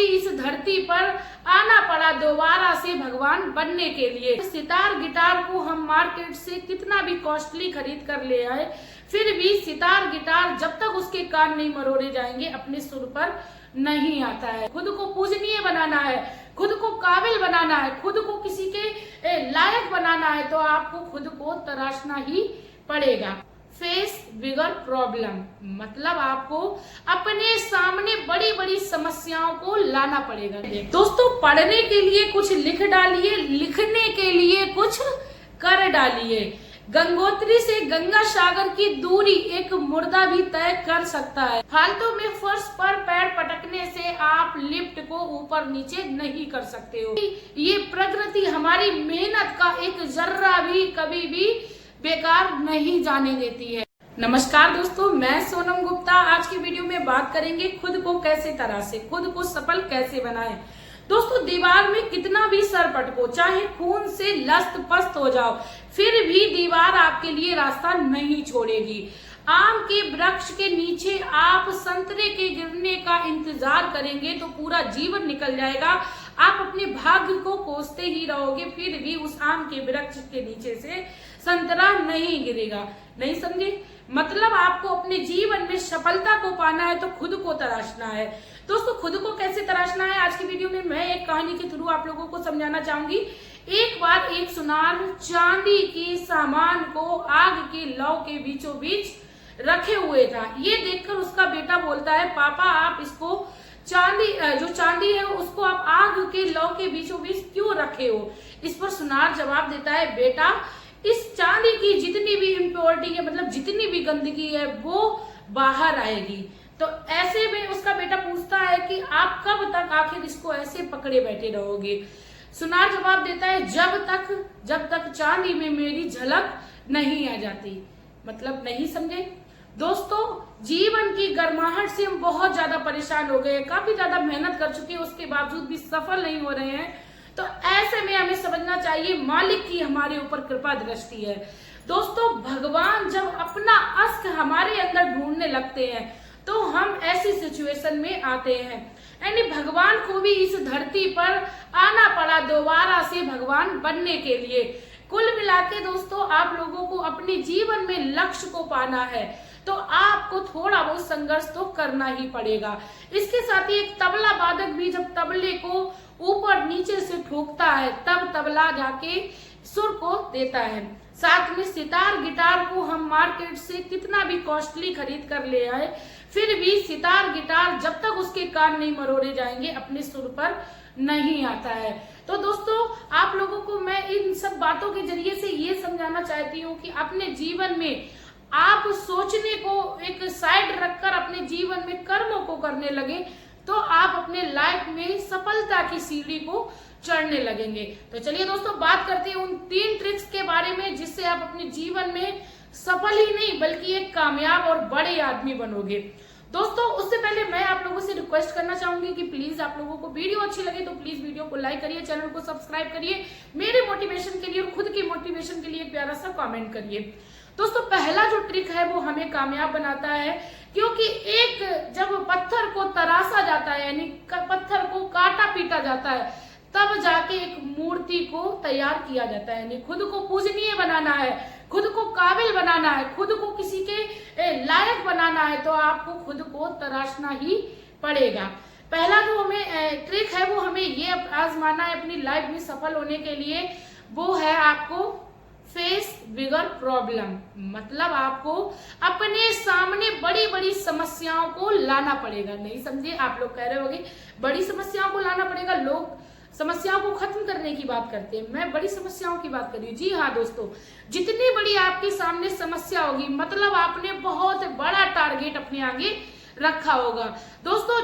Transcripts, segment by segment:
भी इस धरती पर आना पड़ा दोबारा से भगवान बनने के लिए। सितार गिटार को हम मार्केट से कितना भी कॉस्टली खरीद कर ले आए, फिर भी सितार गिटार जब तक उसके कान नहीं मरोड़े जाएंगे अपने सुर पर नहीं आता है। खुद को पूजनीय बनाना है, खुद को काबिल बनाना है, खुद को किसी के लायक बनाना है तो आपको खुद को तराशना ही पड़ेगा। फेस बिगर प्रॉब्लम मतलब आपको अपने सामने बड़ी बड़ी समस्याओं को लाना पड़ेगा। दोस्तों, पढ़ने के लिए कुछ लिख डालिए, लिखने के लिए कुछ कर डालिए। गंगोत्री से गंगा सागर की दूरी एक मुर्दा भी तय कर सकता है। फालतू में फर्श पर पैर पटकने से आप लिफ्ट को ऊपर नीचे नहीं कर सकते हो। ये प्रकृति हमारी मेहनत का एक जर्रा भी कभी भी बेकार नहीं जाने देती है। नमस्कार दोस्तों, मैं सोनम गुप्ता। आज की वीडियो में बात करेंगे खुद को कैसे तराशे, खुद को सफल कैसे बनाएं। दोस्तों, दीवार में कितना भी सर पटको, चाहे खून से लस्त पस्त हो जाओ, फिर भी दीवार आपके लिए रास्ता नहीं छोड़ेगी। आम के वृक्ष के नीचे आप संतरे के गिरने का इंतजार करेंगे तो पूरा जीवन निकल जाएगा। आप अपने भाग्य को कोसते ही रहोगे, फिर भी उस आम के वृक्ष के नीचे से संतरा नहीं गिरेगा। नहीं समझे? मतलब आपको अपने जीवन में सफलता को पाना है तो खुद को तराशना है। दोस्तों, खुद को कैसे तराशना है आज की वीडियो में मैं एक कहानी के थ्रू आप लोगों को समझाना चाहूंगी। एक बार एक सुनार चांदी की सामान को आग के लौ के बीचों बीच रखे हुए था। ये देखकर उसका बेटा बोलता है, पापा आप इसको चांदी है उसको आप आग के लौ के बीचों बीच क्यों रखे हो? इस पर सुनार जवाब देता है, बेटा इस चांदी की जितनी भी इम्प्योरिटी है, मतलब जितनी भी गंदगी है वो बाहर आएगी। तो ऐसे में उसका बेटा पूछता है कि आप कब तक आखिर इसको ऐसे पकड़े बैठे रहोगे? सुनार जवाब देता है, जब तक चांदी में मेरी झलक नहीं आ जाती। मतलब नहीं समझे? दोस्तों, जीवन की गर्माहट से हम बहुत ज्यादा परेशान हो गए, काफी ज्यादा मेहनत कर चुके हैं, उसके बावजूद भी सफल नहीं हो रहे हैं। तो ऐसे में हमें समझना चाहिए मालिक की हमारे ऊपर कृपा दृष्टि है। दोस्तों, भगवान जब अपना अस्क हमारे अंदर ढूंढने लगते हैं तो हम ऐसी सिचुएशन में आते हैं। यानी भगवान को भी इस धरती पर आना पड़ा दोबारा से भगवान बनने के लिए। कुल मिलाके दोस्तों, आप लोगों को अपने जीवन में लक्ष्य को पाना है तो आपको थोड़ा बहुत संघर्ष तो करना ही पड़ेगा। इसके साथ ही एक तबला वादक भी जब तबले को ऊपर नीचे से ठोकता है तब तबला जाके सुर को देता है। साथ में सितार गिटार को हम मार्केट से कितना भी कॉस्टली खरीद कर ले आए, फिर भी सितार गिटार जब तक उसके कान नहीं मरोड़े जाएंगे अपने सुर पर नहीं आता है। तो दोस्तों, आप लोगों को मैं इन सब बातों के जरिए से ये समझाना चाहती हूँ कि अपने जीवन में आप सोचने को एक साइड रखकर अपने जीवन में कर्मों को करने लगे तो आप अपने लाइफ में सफलता की सीढ़ी को चढ़ने लगेंगे। तो चलिए दोस्तों, बात करते हैं उन 3 ट्रिक्स के बारे में जिससे आप अपने जीवन में सफल ही नहीं बल्कि एक कामयाब और बड़े आदमी बनोगे। दोस्तों, उससे पहले मैं आप लोगों से रिक्वेस्ट करना चाहूंगी कि प्लीज आप लोगों को वीडियो अच्छी लगे तो प्लीज वीडियो को लाइक करिए, चैनल को सब्सक्राइब करिए, मेरे मोटिवेशन के लिए और खुद की मोटिवेशन के लिए एक प्यारा सा कमेंट करिए। दोस्तों, पहला जो ट्रिक है वो हमें कामयाब बनाता है, क्योंकि एक जब पत्थर को तराशा जाता है यानी पत्थर को काटा पीटा जाता है तब जाके एक मूर्ति को तैयार किया जाता है। यानी खुद को पूजनीय बनाना है, खुद को काबिल बनाना है, खुद को किसी के लायक बनाना है तो आपको खुद को तराशना ही पड़ेगा। पहला जो हमें ट्रिक है वो हमें ये आजमाना है अपनी लाइफ में सफल होने के लिए, वो है आपको फेस बिगर प्रॉब्लम। मतलब आपको अपने सामने बड़ी बड़ी समस्याओं को लाना पड़ेगा। नहीं समझे? आप लोग कह रहे होंगे बड़ी समस्याओं को लाना पड़ेगा, लोग समस्याओं को खत्म करने की बात करते हैं, मैं बड़ी समस्याओं की बात कर रही हूँ। जी हाँ दोस्तों, जितनी बड़ी आपके सामने समस्या होगी मतलब आपने बहुत बड़ा टारगेट अपने आगे रखा होगा। दोस्तों,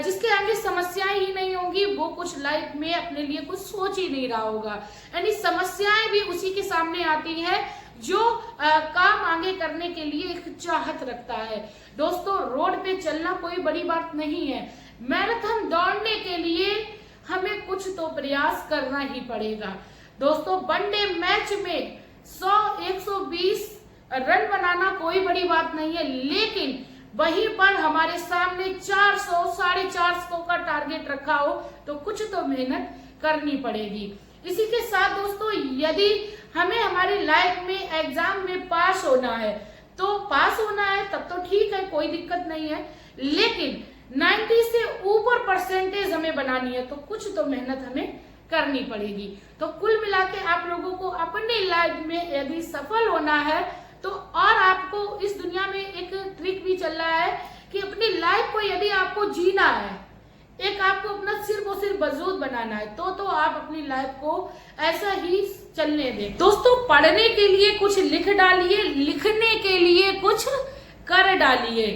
जिसके आगे समस्याएं ही नहीं होंगी वो कुछ लाइफ में अपने लिए कुछ सोच ही नहीं रहा होगा। यानी समस्याएं भी उसी के सामने आती है जो काम आगे करने के लिए एक चाहत रखता है। दोस्तों, रोड पे चलना कोई बड़ी बात नहीं है, मैराथन दौड़ने के लिए हमें कुछ तो प्रयास करना ही पड़ेगा। दोस्तों, वनडे मैच में 100-120 रन बनाना कोई बड़ी बात नहीं है, लेकिन वहीं पर हमारे सामने 400-450 का टारगेट टारगेट रखा हो तो कुछ तो मेहनत करनी पड़ेगी। इसी के साथ दोस्तों, यदि हमें हमारी लाइफ में एग्जाम में पास होना है तो पास होना है तब तो ठीक है, कोई दिक्कत नहीं है, लेकिन 90 से ऊपर परसेंटेज हमें बनानी है तो कुछ तो मेहनत हमें करनी पड़ेगी। तो कुल मिला के आप लोगों को अपनी लाइफ में यदि सफल होना है तो, और आपको इस दुनिया में एक ट्रिक भी चल रहा है कि अपनी लाइफ को यदि आपको जीना है, एक आपको अपना सिर्फ और सिर्फ मजबूत बनाना है तो आप अपनी लाइफ को ऐसा ही चलने दें। दोस्तों, पढ़ने के लिए कुछ लिख डालिए, लिखने के लिए कुछ कर डालिए।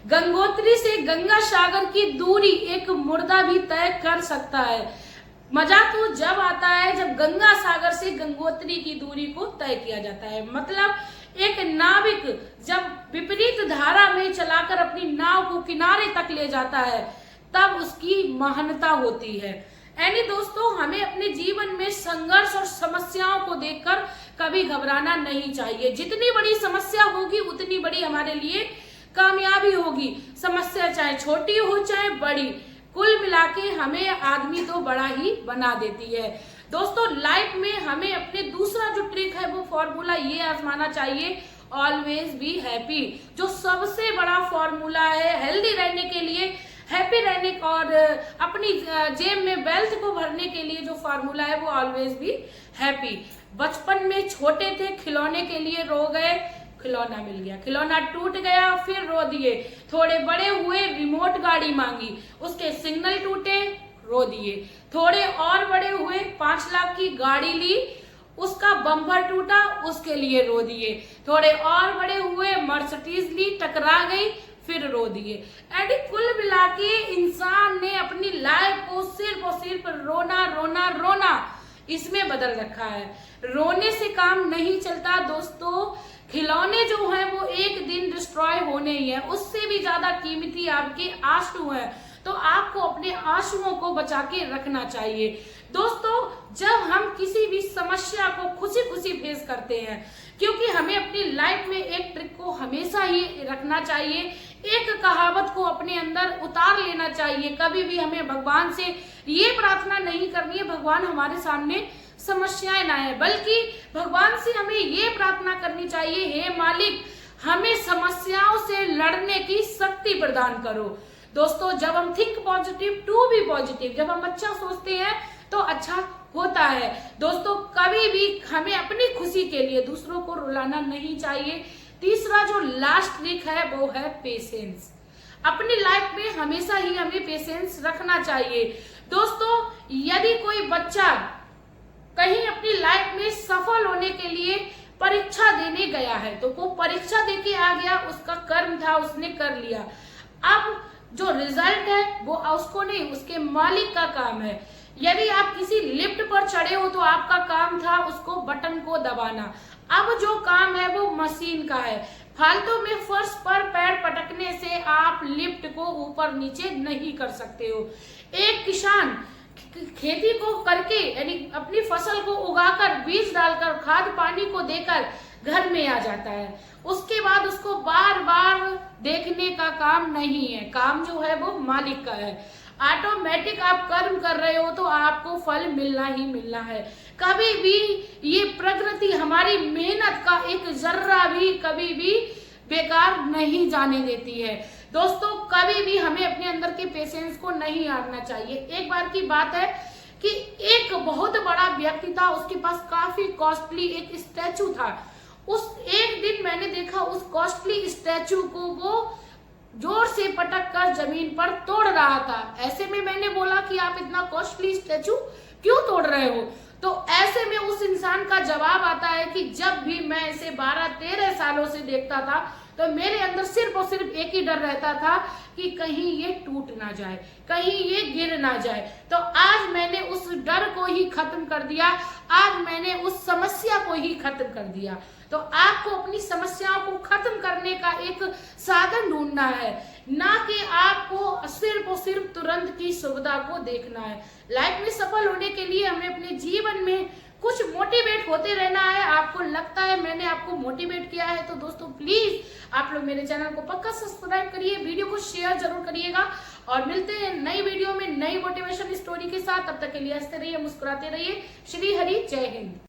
गंगोत्री से गंगा सागर की दूरी एक मुर्दा भी तय कर सकता है। मजा तो जब आता है जब गंगा सागर से गंगोत्री की दूरी को तय किया जाता है। मतलब एक नाविक जब विपरीत धारा में चलाकर अपनी नाव को किनारे तक ले जाता है तब उसकी महानता होती है। यानी दोस्तों, हमें अपने जीवन में संघर्ष और समस्याओं को देखकर कभी घबराना नहीं चाहिए। जितनी बड़ी समस्या होगी उतनी बड़ी हमारे लिए कामयाबी होगी, समस्या चाहे छोटी हो चाहे बड़ी, कुल मिला के हमें आदमी तो बड़ा ही बना देती है। दोस्तों, लाइफ में हमें अपने दूसरा जो ट्रिक है वो फॉर्मूला ये आजमाना चाहिए, ऑलवेज बी हैप्पी। जो सबसे बड़ा फॉर्मूला है हेल्दी रहने के लिए, हैप्पी रहने और अपनी जेब में वेल्थ को भरने के लिए, जो फॉर्मूला है वो ऑलवेज बी हैप्पी। बचपन में छोटे थे, खिलौने के लिए रो गए, खिलौना मिल गया, खिलौना टूट गया, फिर रो दिए। थोड़े बड़े हुए, रिमोट गाड़ी मांगी, उसके सिग्नल टूटे, रो दिए। थोड़े और बड़े हुए, 5 लाख की गाड़ी ली, उसका बम्पर टूटा, उसके लिए रो दिए। थोड़े और बड़े हुए, मर्सिडीज ली, टकरा गई, फिर रो दिए। यानी कुल मिला के इंसान ने अपनी लाइफ को सिर्फ और सिर्फ रोना रोना रोना इसमें बदल रखा है। रोने से काम नहीं चलता दोस्तों। खिलौने जो हैं वो एक दिन डिस्ट्रॉय होने ही है, उससे भी ज्यादा कीमती आपके आंसू हैं, तो आपको अपने आंसुओं को बचा के रखना चाहिए। दोस्तों, जब हम किसी भी समस्या को खुशी खुशी फेस करते हैं, क्योंकि हमें अपनी लाइफ में एक ट्रिक को हमेशा ही रखना चाहिए, एक कहावत को अपने अंदर उतार लेना चाहिए। कभी भी हमें भगवान से ये प्रार्थना नहीं करनी है भगवान हमारे सामने समस्याएं ना आए, बल्कि भगवान से हमें ये प्रार्थना करनी चाहिए, हे मालिक हमें समस्याओं से लड़ने की शक्ति प्रदान करो। दोस्तों, जब हम think positive to be positive, जब हम अच्छा सोचते हैं तो अच्छा होता है। दोस्तों, कभी भी हमें अपनी खुशी के लिए दूसरों को रुलाना नहीं चाहिए। तीसरा जो लास्ट ट्रिक है वो है पेशेंस। अपनी लाइफ में हमेशा ही हमें पेशेंस रखना चाहिए। दोस्तों, यदि कोई बच्चा कहीं अपनी लाइफ में सफल होने के लिए परीक्षा देने गया है तो वो परीक्षा देके आ गया, उसका कर्म था, उसने कर लिया। अब जो रिजल्ट है वो उसको नहीं, उसके मालिक का काम है। यदि आप किसी लिफ्ट पर चढ़े हो तो आपका काम था उसको बटन को दबाना, अब जो काम है वो मशीन का है। फालतू में फर्श पर पैर पटकने से आप लिफ्ट को ऊपर नीचे नहीं कर सकते हो। एक किसान खेती को करके यानी अपनी फसल को उगाकर, बीज डालकर, खाद पानी को देकर घर में आ जाता है, उसके बाद उसको बार बार देखने का काम नहीं है, काम जो है वो मालिक का है। ऑटोमेटिक आप कर्म कर रहे हो तो आपको फल मिलना ही मिलना है। कभी भी ये प्रकृति हमारी मेहनत का एक जर्रा भी कभी भी बेकार नहीं जाने देती है। दोस्तों, कभी भी हमें अपने अंदर के पेशेंस को नहीं हारना चाहिए। एक बार की बात है कि एक बहुत बड़ा व्यक्ति था, उसके पास काफी कॉस्टली एक स्टैचू था। उस एक दिन मैंने देखा उस कॉस्टली स्टैचू को वो जोर से पटक कर जमीन पर तोड़ रहा था। ऐसे में मैंने बोला कि आप इतना कॉस्टली स्टैचू क्यों तोड़ रहे हो? तो ऐसे में उस इंसान का जवाब आता है कि जब भी मैं इसे 12-13 सालों से देखता था तो मेरे अंदर सिर्फ और सिर्फ एक ही डर रहता था कि कहीं ये टूट ना जाए, कहीं ये गिर ना जाए। तो आज मैंने उस डर को ही खत्म कर दिया, आज मैंने उस समस्या को ही खत्म कर दिया। तो आपको अपनी समस्याओं को खत्म करने का एक साधन ढूंढना है, ना कि आपको सिर्फ और सिर्फ तुरंत की सुविधा को देखना है। लाइफ में सफल होने के लिए हमें अपने जीवन में कुछ मोटिवेट होते रहना है। आपको लगता है मैंने आपको मोटिवेट किया है तो दोस्तों प्लीज आप लोग मेरे चैनल को पक्का सब्सक्राइब करिए, वीडियो को शेयर जरूर करिएगा और मिलते हैं नई वीडियो में नई के साथ। तब तक के लिए हंसते रहिए, मुस्कुराते रहिए। श्री हरि, जय हिंद।